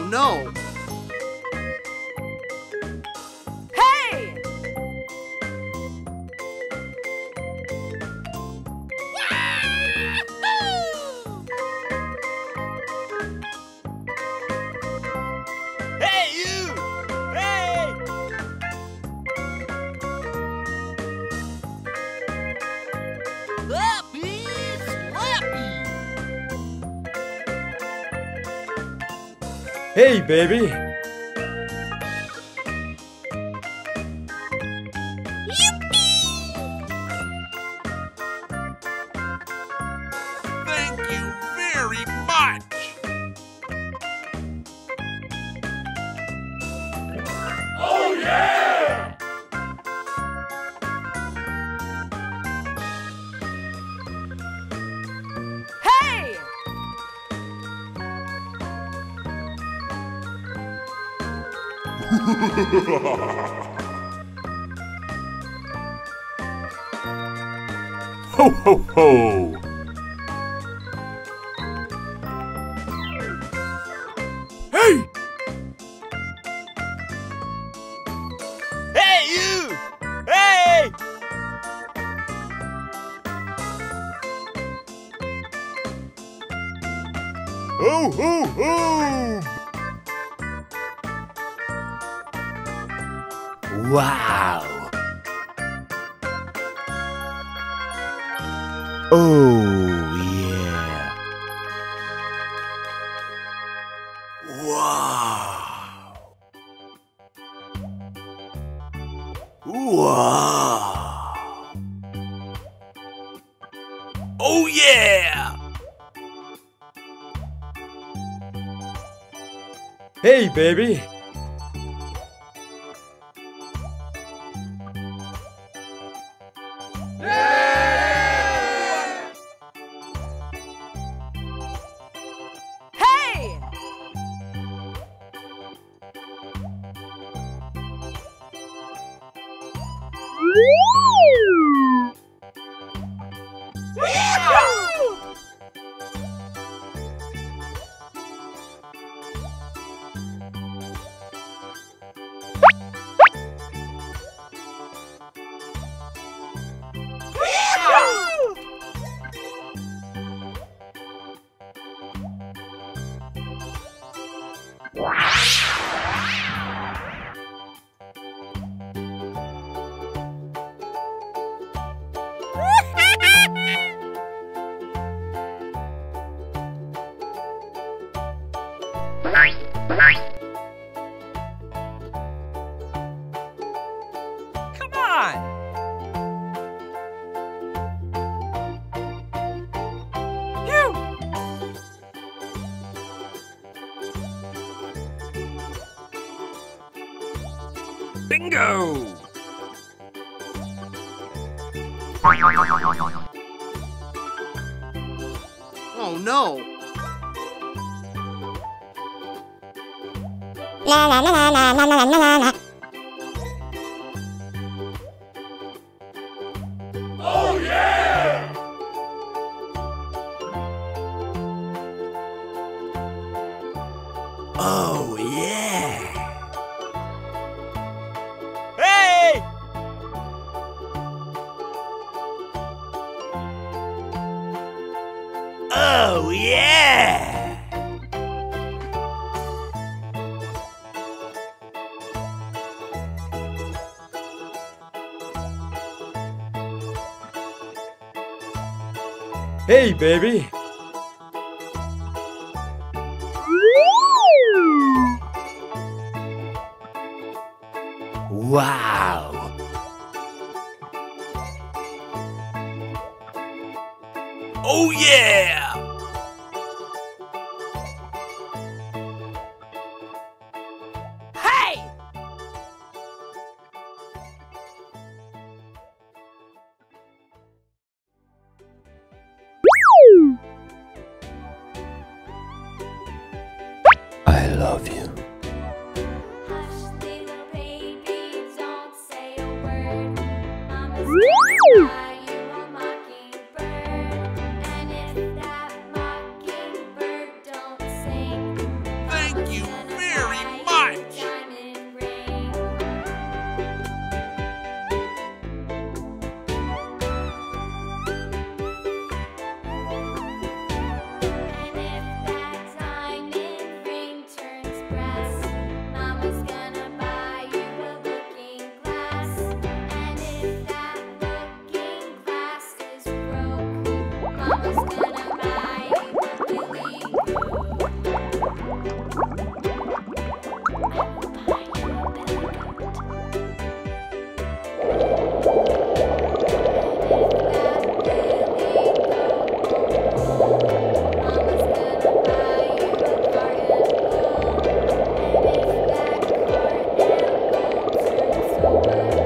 Oh no! Hey! Hey, you! Hey! Slappy! Slappy! Hey, baby! Thank you very much! Oh, yeah! Hey! Ho, ho, ho! Hey! Hey, you! Hey! Ho, ho, ho! Wow! Oh, yeah! Wow! Wow! Oh, yeah! Hey, baby! Hey! Come on! You! Bingo! Oh no! La la la la la la la la la. Oh, yeah! Oh, yeah! Hey! Oh, yeah! Hey, baby! Wow! Oh, yeah! Hey! I love you. Hush, little baby, don't say a word. Mama's gonna fly you a mockingbird, and if that a word.